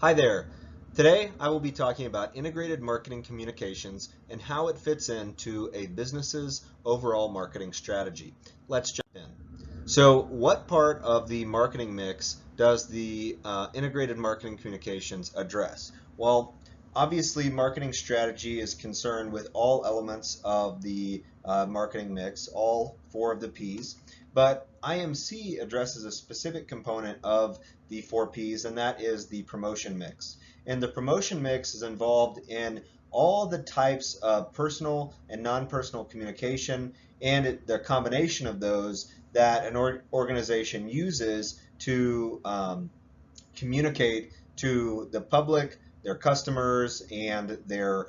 Hi there. Today I will be talking about integrated marketing communications and how it fits into a business's overall marketing strategy. Let's jump in. So, what part of the marketing mix does the integrated marketing communications address? Well, obviously, marketing strategy is concerned with all elements of the marketing mix, all four of the P's. But IMC addresses a specific component of the four P's, and that is the promotion mix. And the promotion mix is involved in all the types of personal and non-personal communication and the combination of those that an organization uses to communicate to the public, their customers, and their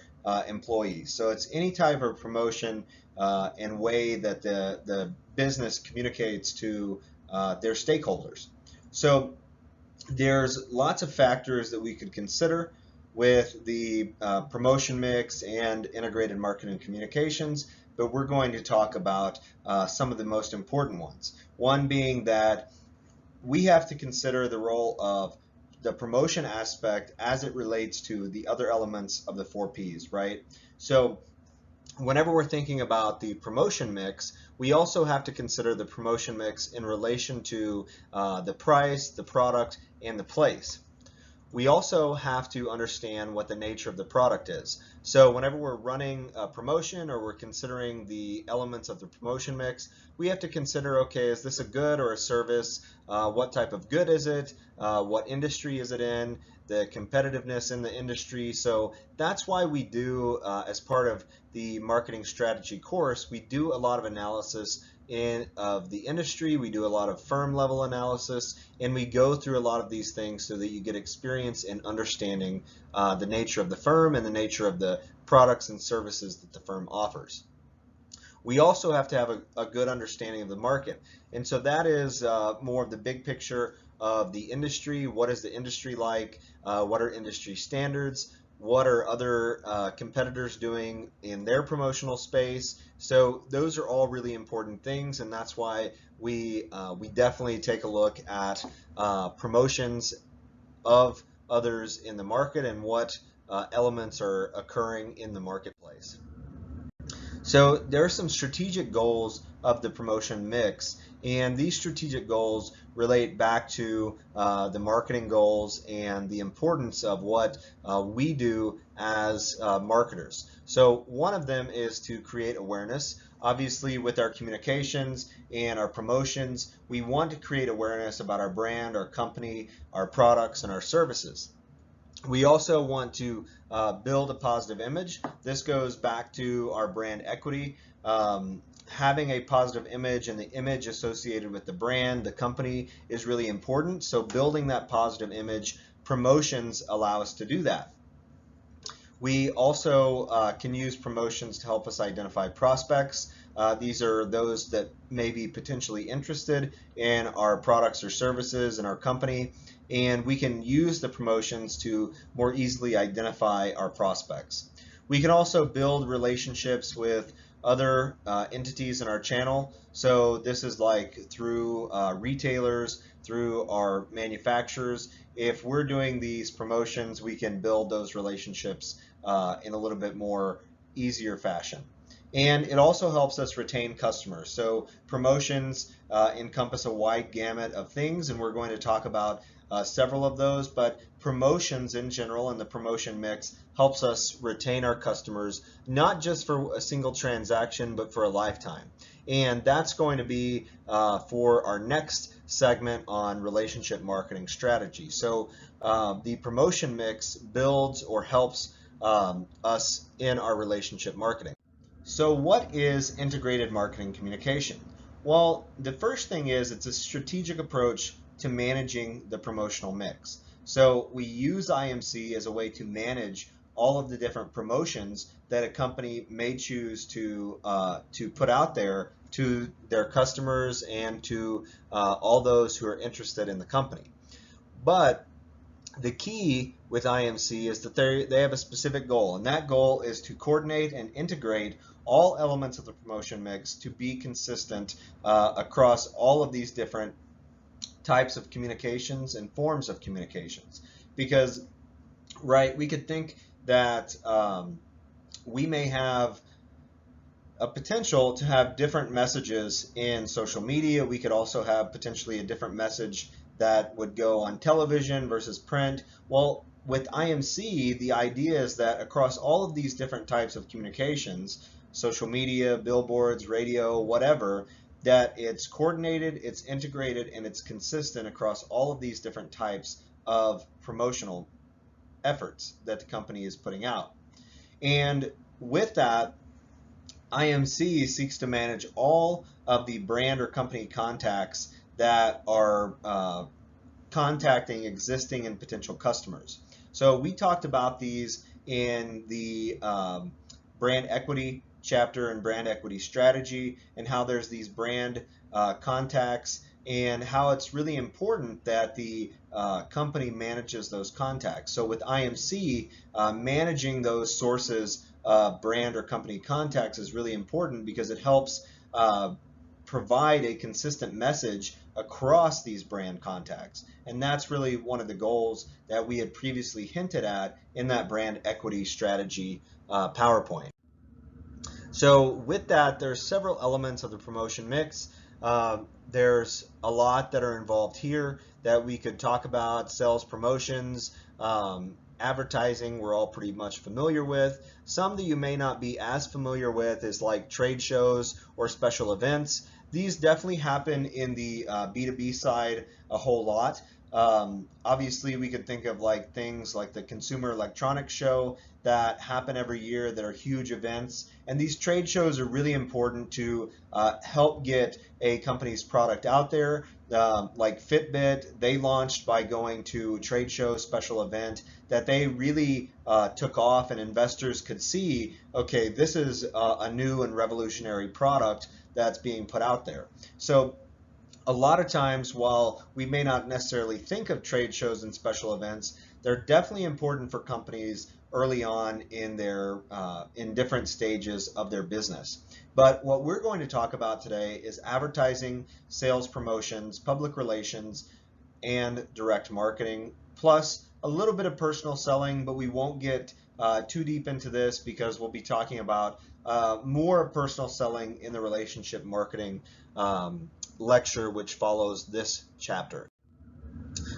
employees. So it's any type of promotion and way that the business communicates to their stakeholders. So there's lots of factors that we could consider with the promotion mix and integrated marketing communications, but we're going to talk about some of the most important ones. One being that we have to consider the role of the promotion aspect as it relates to the other elements of the four P's, right? So whenever we're thinking about the promotion mix, we also have to consider the promotion mix in relation to the price, the product, and the place. We also have to understand what the nature of the product is. So whenever we're running a promotion or we're considering the elements of the promotion mix, we have to consider, okay, is this a good or a service? What type of good is it? What industry is it in? The competitiveness in the industry. So that's why we do, as part of the marketing strategy course, we do a lot of analysis of the industry. We do a lot of firm level analysis, and we go through a lot of these things so that you get experience in understanding the nature of the firm and the nature of the products and services that the firm offers. We also have to have a good understanding of the market, and so that is more of the big picture of the industry. What is the industry like? What are industry standards? What are other competitors doing in their promotional space? So those are all really important things, and that's why we definitely take a look at promotions of others in the market and what elements are occurring in the marketplace. So there are some strategic goals of the promotion mix, and these strategic goals relate back to the marketing goals and the importance of what we do as marketers. So one of them is to create awareness. Obviously, with our communications and our promotions, we want to create awareness about our brand, our company, our products, and our services. We also want to build a positive image. This goes back to our brand equity. Having a positive image and the image associated with the brand, the company, is really important. So building that positive image, promotions allow us to do that. We also can use promotions to help us identify prospects. These are those that may be potentially interested in our products or services in our company, and we can use the promotions to more easily identify our prospects. We can also build relationships with other entities in our channel. So this is like through retailers, through our manufacturers. If we're doing these promotions, we can build those relationships in a little bit more easier fashion. And it also helps us retain customers. So promotions encompass a wide gamut of things, and we're going to talk about several of those, but promotions in general and the promotion mix helps us retain our customers, not just for a single transaction, but for a lifetime. And that's going to be for our next segment on relationship marketing strategy. So the promotion mix builds or helps us in our relationship marketing. So what is integrated marketing communication? Well, the first thing is it's a strategic approach to managing the promotional mix. So we use IMC as a way to manage all of the different promotions that a company may choose to put out there to their customers and to all those who are interested in the company. But the key with IMC is that they have a specific goal, and that goal is to coordinate and integrate all elements of the promotion mix to be consistent across all of these different types of communications and forms of communications. Because right? We could think that we may have a potential to have different messages in social media. We could also have potentially a different message that would go on television versus print. Well, with IMC, the idea is that across all of these different types of communications, social media, billboards, radio, whatever, that it's coordinated, it's integrated, and it's consistent across all of these different types of promotional efforts that the company is putting out. And with that, IMC seeks to manage all of the brand or company contacts that are contacting existing and potential customers. So we talked about these in the brand equity chapter and brand equity strategy, and how there's these brand contacts, and how it's really important that the company manages those contacts. So with IMC, managing those sources of brand or company contacts is really important because it helps provide a consistent message across these brand contacts. And that's really one of the goals that we had previously hinted at in that brand equity strategy PowerPoint. So with that, there's several elements of the promotion mix. There's a lot that are involved here that we could talk about: sales, promotions, advertising we're all pretty much familiar with. Some that you may not be as familiar with is like trade shows or special events. These definitely happen in the B2B side a whole lot. Obviously, we could think of like things like the Consumer Electronics Show that happen every year that are huge events. And these trade shows are really important to help get a company's product out there. Like Fitbit, they launched by going to trade show special event that they really took off, and investors could see, okay, this is a new and revolutionary product that's being put out there. So a lot of times, while we may not necessarily think of trade shows and special events, they're definitely important for companies early on in their in different stages of their business. But what we're going to talk about today is advertising, sales, promotions, public relations, and direct marketing, plus a little bit of personal selling, but we won't get too deep into this because we'll be talking about more personal selling in the relationship marketing lecture which follows this chapter.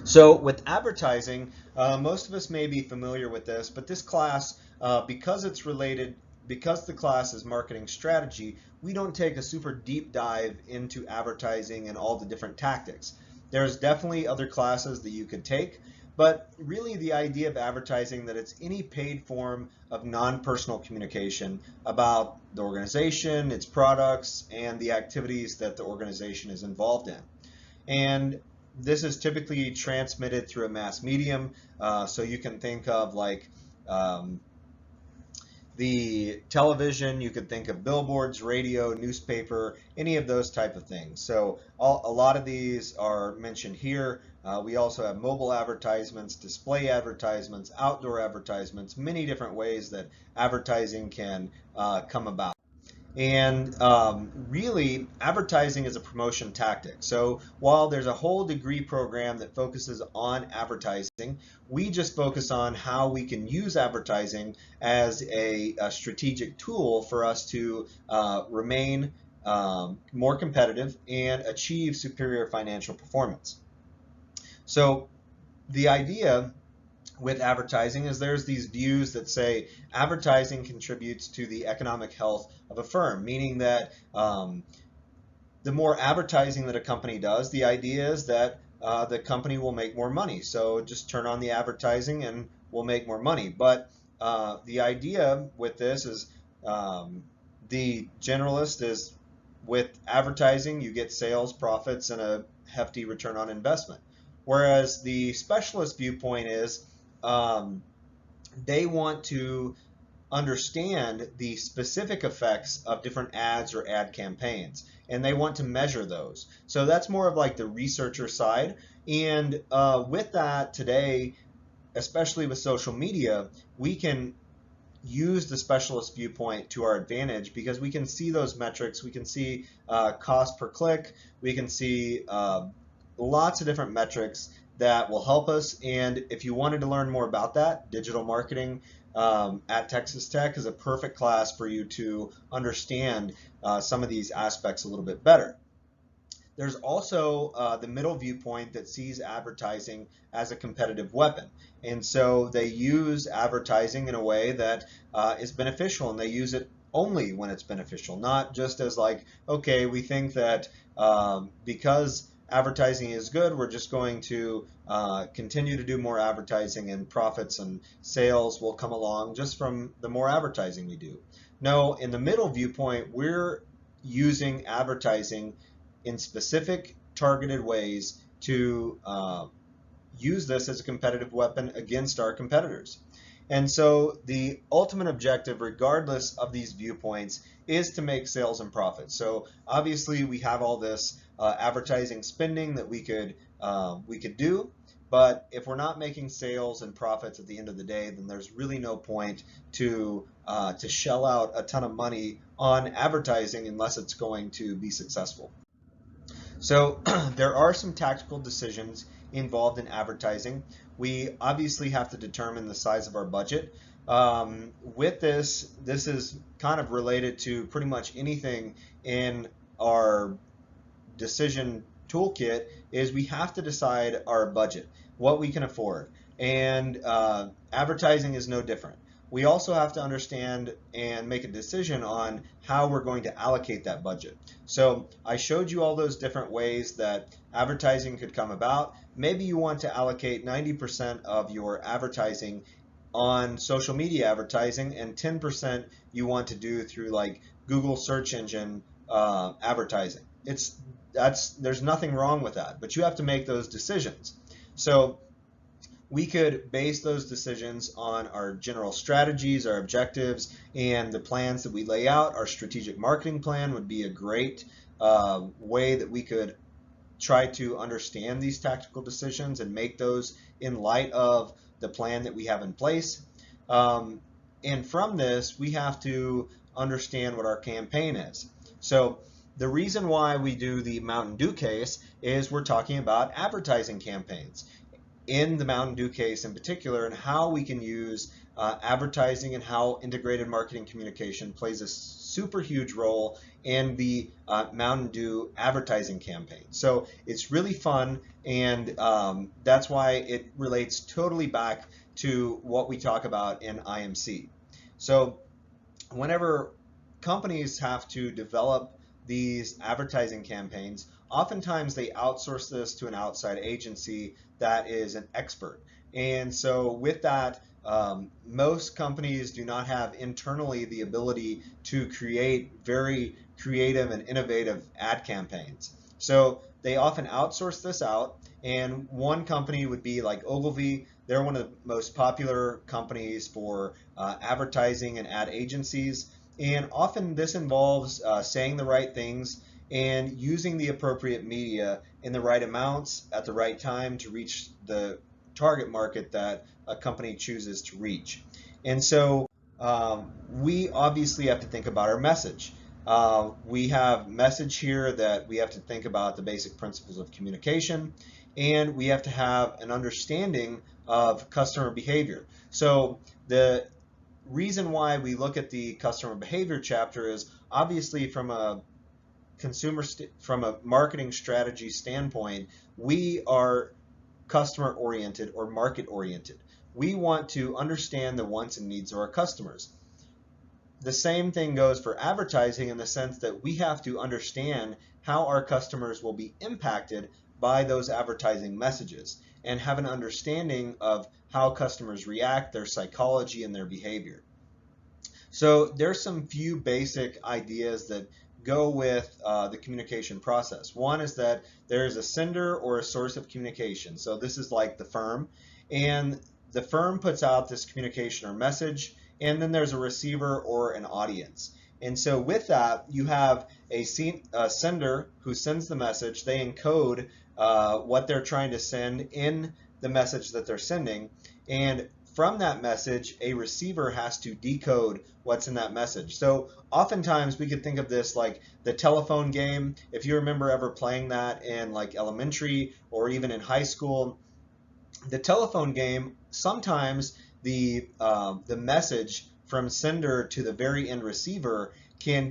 So with advertising, most of us may be familiar with this, but this class, because the class is marketing strategy, we don't take a super deep dive into advertising and all the different tactics. There's definitely other classes that you could take, but really the idea of advertising that it's any paid form of non-personal communication about the organization, its products, and the activities that the organization is involved in. And this is typically transmitted through a mass medium, so you can think of like the television, you could think of billboards, radio, newspaper, any of those type of things. So a lot of these are mentioned here. We also have mobile advertisements, display advertisements, outdoor advertisements, many different ways that advertising can come about. And really, advertising is a promotion tactic. So while there's a whole degree program that focuses on advertising, we just focus on how we can use advertising as a strategic tool for us to remain more competitive and achieve superior financial performance. So the idea with advertising is there's these views that say advertising contributes to the economic health of a firm, meaning that the more advertising that a company does, the idea is that the company will make more money. So just turn on the advertising and we'll make more money. But the idea with this is the generalist is with advertising, you get sales, profits, and a hefty return on investment. Whereas the specialist viewpoint is they want to understand the specific effects of different ads or ad campaigns, and they want to measure those. So that's more of like the researcher side. And with that today, especially with social media, we can use the specialist viewpoint to our advantage because we can see those metrics. We can see cost per click. We can see lots of different metrics that will help us. And if you wanted to learn more about that, digital marketing at Texas Tech is a perfect class for you to understand some of these aspects a little bit better. There's also the middle viewpoint that sees advertising as a competitive weapon. And so they use advertising in a way that is beneficial, and they use it only when it's beneficial, not just as like, okay, we think that because advertising is good, we're just going to continue to do more advertising and profits and sales will come along just from the more advertising we do. No, in the middle viewpoint, we're using advertising in specific targeted ways to use this as a competitive weapon against our competitors. And so the ultimate objective, regardless of these viewpoints, is to make sales and profits. So obviously we have all this advertising spending that we could do, but if we're not making sales and profits at the end of the day, then there's really no point to shell out a ton of money on advertising unless it's going to be successful. So there are some tactical decisions involved in advertising. We obviously have to determine the size of our budget. With this is kind of related to pretty much anything in our decision toolkit, is we have to decide our budget, what we can afford. And advertising is no different. We also have to understand and make a decision on how we're going to allocate that budget. So I showed you all those different ways that advertising could come about. Maybe you want to allocate 90% of your advertising on social media advertising, and 10% you want to do through like Google search engine advertising. There's nothing wrong with that, but you have to make those decisions. So we could base those decisions on our general strategies, our objectives, and the plans that we lay out. Our strategic marketing plan would be a great way that we could try to understand these tactical decisions and make those in light of the plan that we have in place. And from this, we have to understand what our campaign is. So the reason why we do the Mountain Dew case is we're talking about advertising campaigns in the Mountain Dew case in particular, and how we can use advertising and how integrated marketing communication plays a super huge role in the Mountain Dew advertising campaign. So it's really fun, and that's why it relates totally back to what we talk about in IMC. So whenever companies have to develop these advertising campaigns, oftentimes they outsource this to an outside agency that is an expert. And so with that, most companies do not have internally the ability to create very creative and innovative ad campaigns. So they often outsource this out, and one company would be like Ogilvy. They're one of the most popular companies for advertising and ad agencies. And often this involves saying the right things and using the appropriate media in the right amounts at the right time to reach the target market that a company chooses to reach. And so we obviously have to think about our message. We have message here that we have to think about the basic principles of communication, and we have to have an understanding of customer behavior. So the reason why we look at the customer behavior chapter is obviously from a from a marketing strategy standpoint, we are customer oriented or market oriented. We want to understand the wants and needs of our customers. The same thing goes for advertising in the sense that we have to understand how our customers will be impacted by those advertising messages and have an understanding of how customers react, their psychology, and their behavior. So there's some few basic ideas that go with the communication process. One is that there's a sender or a source of communication. So this is like the firm, and the firm puts out this communication or message, and then there's a receiver or an audience. And so with that, you have a sender who sends the message. They encode what they're trying to send in the message that they're sending, and from that message, a receiver has to decode what's in that message. So oftentimes we could think of this like the telephone game. If you remember ever playing that in like elementary or even in high school, The telephone game, sometimes the message from sender to the very end receiver can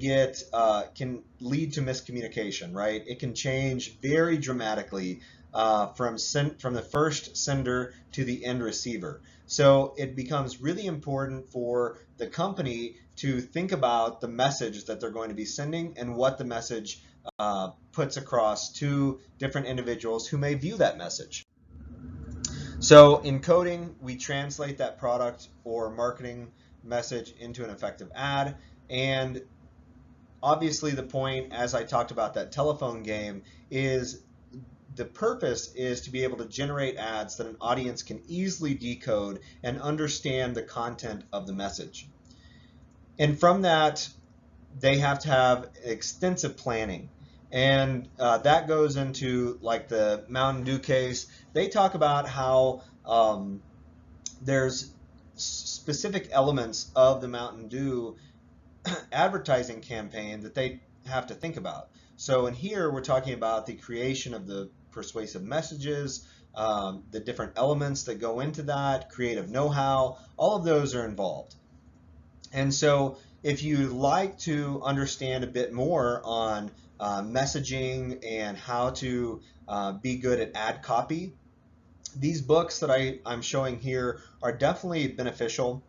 lead to miscommunication, right? It can change very dramatically from the first sender to the end receiver. So it becomes really important for the company to think about the message that they're going to be sending and what the message puts across to different individuals who may view that message. So in coding, we translate that product or marketing message into an effective ad. And obviously the point, as I talked about that telephone game, is the purpose is to be able to generate ads that an audience can easily decode and understand the content of the message. And from that, they have to have extensive planning. And that goes into like the Mountain Dew case. They talk about how there's specific elements of the Mountain Dew advertising campaign that they have to think about. So in here, we're talking about the creation of the persuasive messages, the different elements that go into that, creative know-how, all of those are involved. And so if you'd like to understand a bit more on messaging and how to be good at ad copy, these books that I'm showing here are definitely beneficial.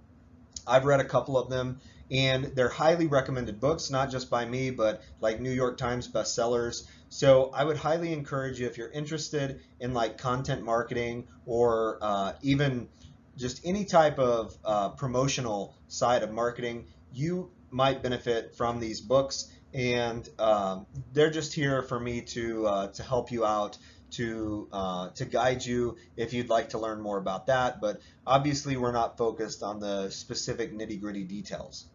I've read a couple of them, and they're highly recommended books, not just by me, but like New York Times bestsellers. So I would highly encourage you, if you're interested in like content marketing or even just any type of promotional side of marketing, you might benefit from these books. And they're just here for me to help you out, to guide you if you'd like to learn more about that. But obviously, we're not focused on the specific nitty-gritty details.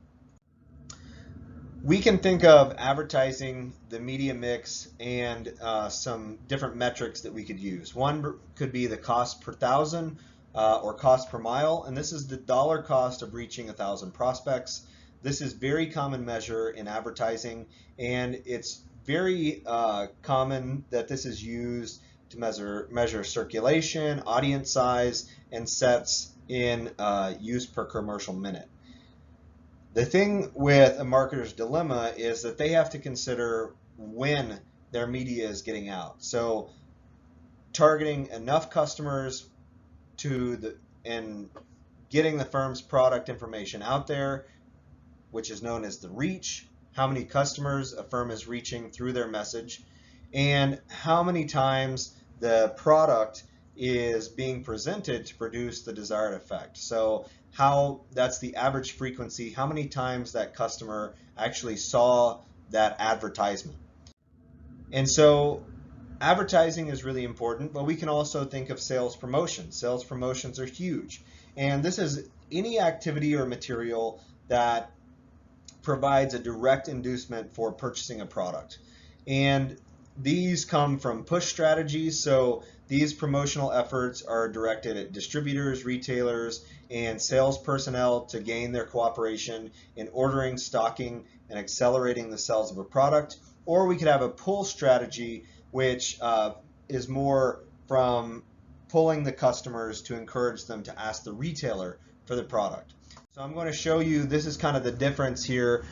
We can think of advertising, the media mix, and some different metrics that we could use. One could be the cost per thousand or cost per mile, and this is the dollar cost of reaching 1,000 prospects. This is very common measure in advertising, and it's very common that this is used to measure circulation, audience size, and sets in use per commercial minute. The thing with a marketer's dilemma is that they have to consider when their media is getting out. So targeting enough customers and getting the firm's product information out there, which is known as the reach, how many customers a firm is reaching through their message, and how many times the product is being presented to produce the desired effect. So that's the average frequency, how many times that customer actually saw that advertisement. And so advertising is really important, but we can also think of sales promotions. Sales promotions are huge. And this is any activity or material that provides a direct inducement for purchasing a product. And these come from push strategies. So these promotional efforts are directed at distributors, retailers, and sales personnel to gain their cooperation in ordering, stocking, and accelerating the sales of a product. Or we could have a pull strategy, which is more from pulling the customers to encourage them to ask the retailer for the product. So I'm going to show you, this is kind of the difference here.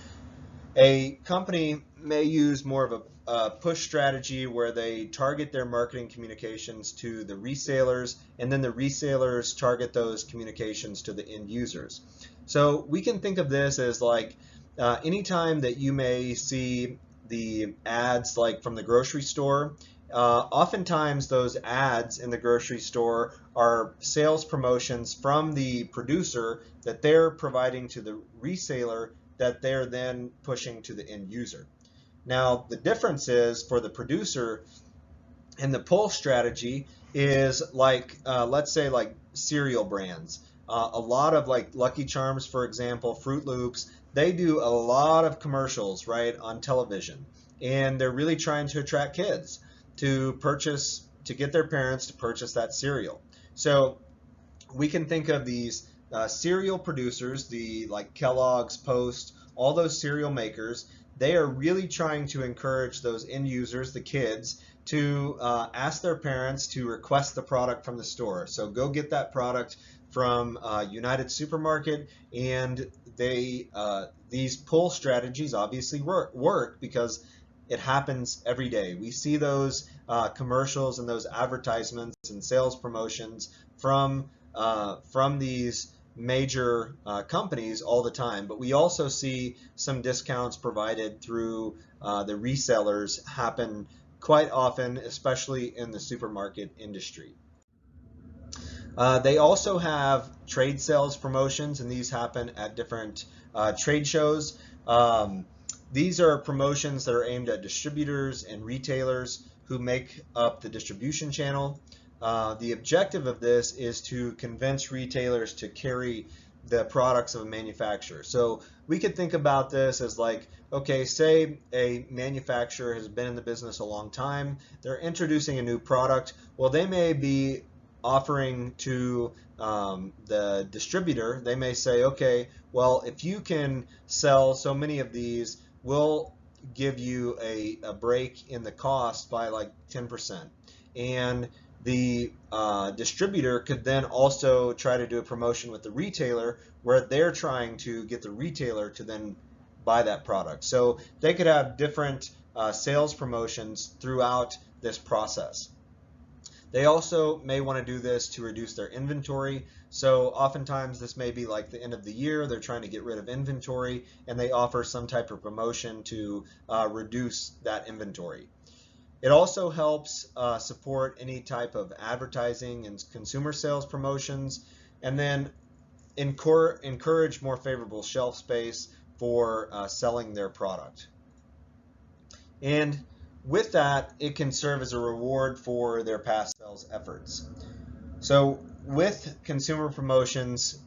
A company may use more of a push strategy where they target their marketing communications to the resellers, and then the resellers target those communications to the end users. So we can think of this as like anytime that you may see the ads like from the grocery store, oftentimes those ads in the grocery store are sales promotions from the producer that they're providing to the reseller that they're then pushing to the end user. Now, the difference is for the producer in the pull strategy is like, let's say like cereal brands. A lot of like Lucky Charms, for example, Fruit Loops, they do a lot of commercials, right, on television. And they're really trying to attract kids to get their parents to purchase that cereal. So we can think of these cereal producers, the like Kellogg's, Post, all those cereal makers. They are really trying to encourage those end users, the kids, to ask their parents to request the product from the store. So go get that product from United Supermarket, and these pull strategies obviously work because it happens every day. We see those commercials and those advertisements and sales promotions from these major companies all the time, but we also see some discounts provided through the resellers happen quite often, especially in the supermarket industry. They also have trade sales promotions, and these happen at different trade shows. These are promotions that are aimed at distributors and retailers who make up the distribution channel. The objective of this is to convince retailers to carry the products of a manufacturer. So we could think about this as like, okay, say a manufacturer has been in the business a long time, they're introducing a new product. Well, they may be offering to the distributor, they may say, okay, well, if you can sell so many of these, we'll give you a break in the cost by like 10%. And the distributor could then also try to do a promotion with the retailer where they're trying to get the retailer to then buy that product. So they could have different sales promotions throughout this process. They also may want to do this to reduce their inventory. So oftentimes this may be like the end of the year, they're trying to get rid of inventory, and they offer some type of promotion to reduce that inventory. It also helps support any type of advertising and consumer sales promotions, and then encourage more favorable shelf space for selling their product. And with that, it can serve as a reward for their past sales efforts. So with consumer promotions,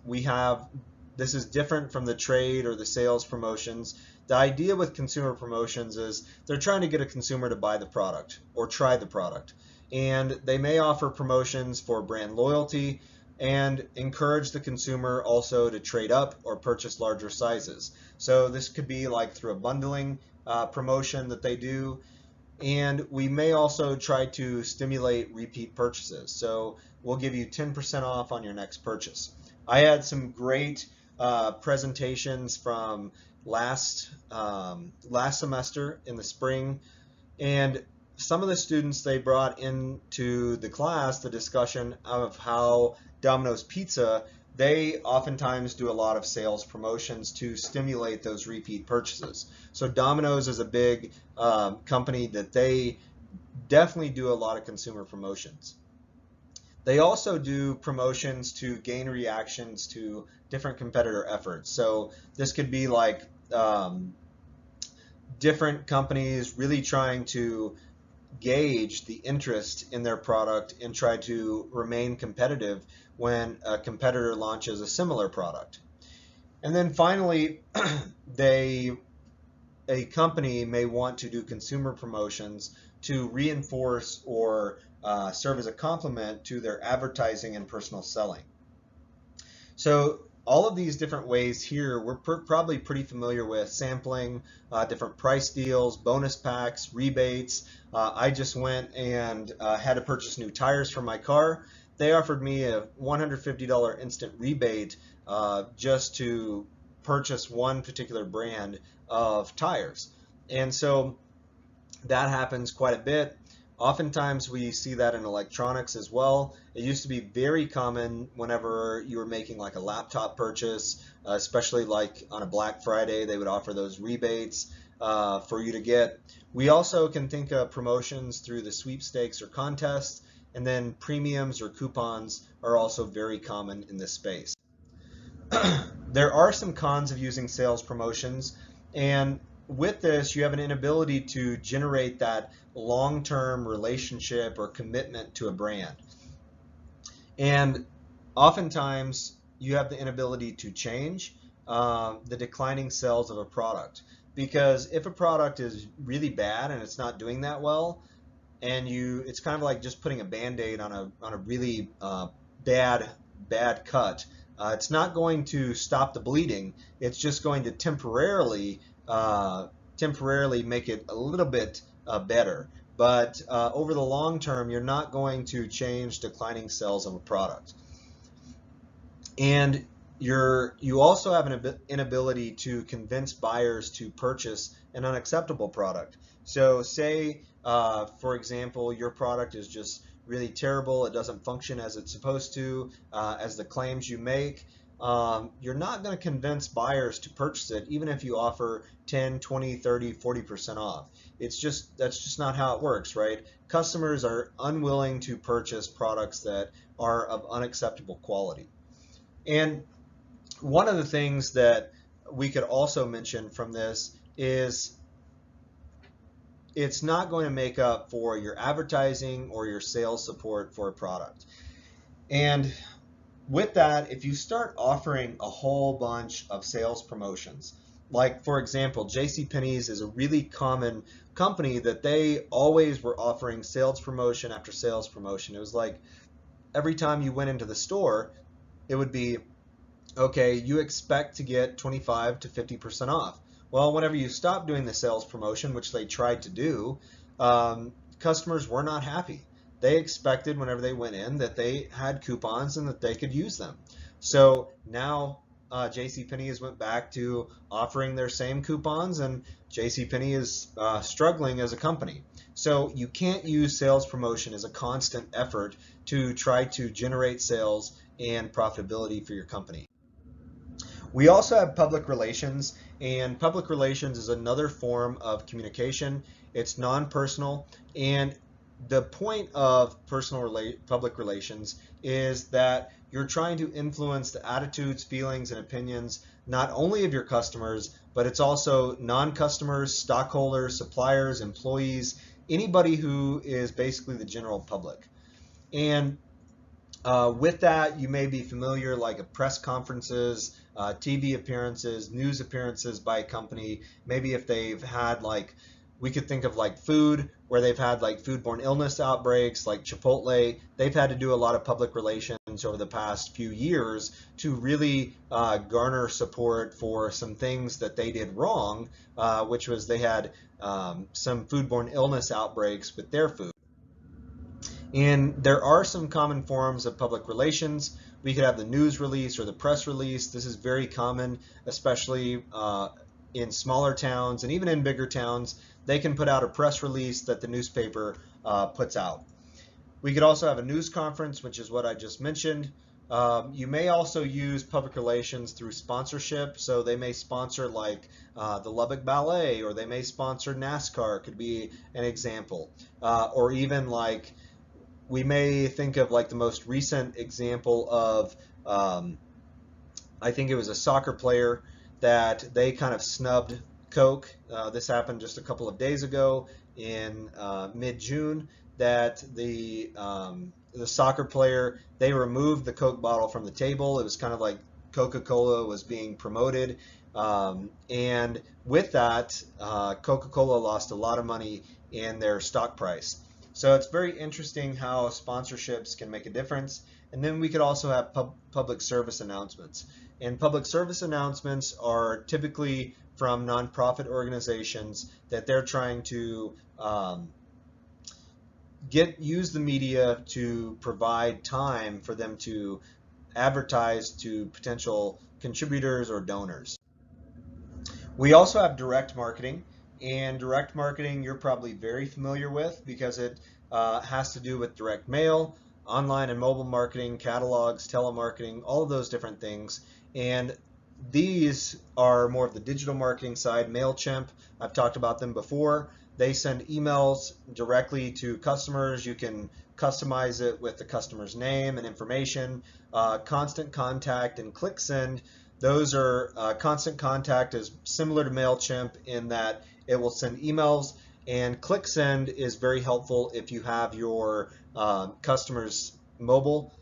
this is different from the trade or the sales promotions. The idea with consumer promotions is they're trying to get a consumer to buy the product or try the product. And they may offer promotions for brand loyalty and encourage the consumer also to trade up or purchase larger sizes. So this could be like through a bundling promotion that they do. And we may also try to stimulate repeat purchases. So we'll give you 10% off on your next purchase. I had some great presentations from last semester in the spring, and some of the students, they brought into the class the discussion of how Domino's Pizza, they oftentimes do a lot of sales promotions to stimulate those repeat purchases. So Domino's is a big company that they definitely do a lot of consumer promotions. They also do promotions to gain reactions to different competitor efforts. So this could be like different companies really trying to gauge the interest in their product and try to remain competitive when a competitor launches a similar product. And then finally, a company may want to do consumer promotions to reinforce or serve as a complement to their advertising and personal selling. So all of these different ways here, we're probably pretty familiar with: sampling, different price deals, bonus packs, rebates. I just went and had to purchase new tires for my car. They offered me a $150 instant rebate just to purchase one particular brand of tires. And so that happens quite a bit. Oftentimes we see that in electronics as well. It used to be very common whenever you were making like a laptop purchase, especially like on a Black Friday, they would offer those rebates for you to get. We also can think of promotions through the sweepstakes or contests, and then premiums or coupons are also very common in this space. There are some cons of using sales promotions, and with this, you have an inability to generate that long-term relationship or commitment to a brand. And oftentimes, you have the inability to change the declining sales of a product. Because if a product is really bad and it's not doing that well, and it's kind of like just putting a Band-Aid on a really bad cut, it's not going to stop the bleeding. It's just going to temporarily make it a little bit better. but over the long term, you're not going to change declining sales of a product. And you also have an inability to convince buyers to purchase an unacceptable product. So say, for example, your product is just really terrible, it doesn't function as it's supposed to, as the claims you make. You're not going to convince buyers to purchase it, even if you offer 10, 20, 30, 40% off. That's just not how it works, right? Customers are unwilling to purchase products that are of unacceptable quality. And one of the things that we could also mention from this is it's not going to make up for your advertising or your sales support for a product. And with that, if you start offering a whole bunch of sales promotions, like for example, JCPenney's is a really common company that they always were offering sales promotion after sales promotion. It was like every time you went into the store, it would be, okay, you expect to get 25 to 50% off. Well, whenever you stop doing the sales promotion, which they tried to do, customers were not happy. They expected whenever they went in that they had coupons and that they could use them. So now JCPenney has went back to offering their same coupons, and JCPenney is struggling as a company. So you can't use sales promotion as a constant effort to try to generate sales and profitability for your company. We also have public relations, and public relations is another form of communication. It's non-personal, and the point of public relations is that you're trying to influence the attitudes, feelings, and opinions not only of your customers, but it's also non-customers, stockholders, suppliers, employees, anybody who is basically the general public. And with that, you may be familiar like at press conferences, TV appearances, news appearances by a company. Maybe if they've had we could think of like food, where they've had like foodborne illness outbreaks, like Chipotle. They've had to do a lot of public relations over the past few years to really garner support for some things that they did wrong, which was they had some foodborne illness outbreaks with their food. And there are some common forms of public relations. We could have the news release or the press release. This is very common, especially in smaller towns and even in bigger towns. They can put out a press release that the newspaper puts out. We could also have a news conference, which is what I just mentioned. You may also use public relations through sponsorship. So they may sponsor like the Lubbock Ballet, or they may sponsor NASCAR, could be an example. Or even like we may think of like the most recent example of, I think it was a soccer player that they kind of snubbed Coke. This happened just a couple of days ago in mid-June, that the soccer player, they removed the Coke bottle from the table. It was kind of like Coca-Cola was being promoted. And with that, Coca-Cola lost a lot of money in their stock price. So it's very interesting how sponsorships can make a difference. And then we could also have public service announcements. And public service announcements are typically from nonprofit organizations that they're trying to use the media to provide time for them to advertise to potential contributors or donors. We also have direct marketing. And direct marketing you're probably very familiar with because it has to do with direct mail, online and mobile marketing, catalogs, telemarketing, all of those different things. And these are more of the digital marketing side. MailChimp, I've talked about them before. They send emails directly to customers. You can customize it with the customer's name and information. Constant Contact and ClickSend, those are Constant Contact is similar to MailChimp in that it will send emails, and ClickSend is very helpful if you have your customer's mobile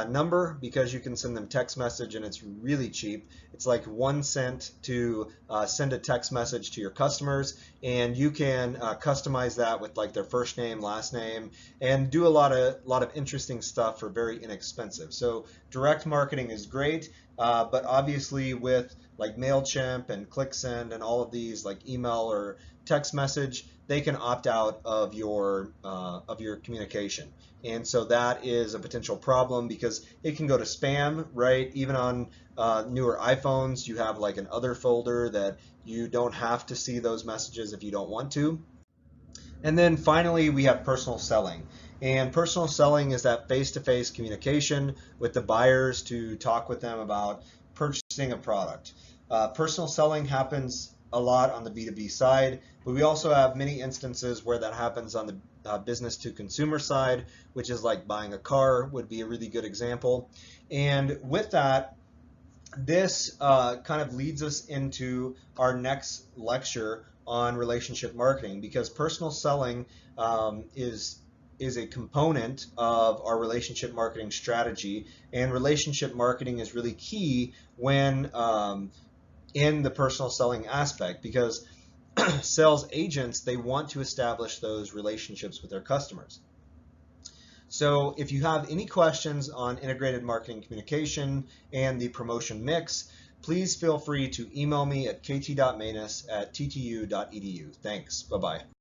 number, because you can send them text message and it's really cheap. It's like 1 cent to send a text message to your customers, and you can customize that with like their first name, last name, and do a lot of interesting stuff for very inexpensive. So direct marketing is great. but obviously with like MailChimp and ClickSend and all of these like email or text message, they can opt out of your communication. And so that is a potential problem because it can go to spam, right? Even on newer iPhones, you have like an other folder that you don't have to see those messages if you don't want to. And then finally, we have personal selling. And personal selling is that face-to-face communication with the buyers to talk with them about purchasing a product. Personal selling happens a lot on the B2B side, but we also have many instances where that happens on the business to consumer side, which is like buying a car would be a really good example. And with that, this kind of leads us into our next lecture on relationship marketing, because personal selling is a component of our relationship marketing strategy, and relationship marketing is really key when in the personal selling aspect, because sales agents, they want to establish those relationships with their customers. So if you have any questions on integrated marketing communication and the promotion mix, please feel free to email me at kt.manus@ttu.edu. Thanks. Bye-bye.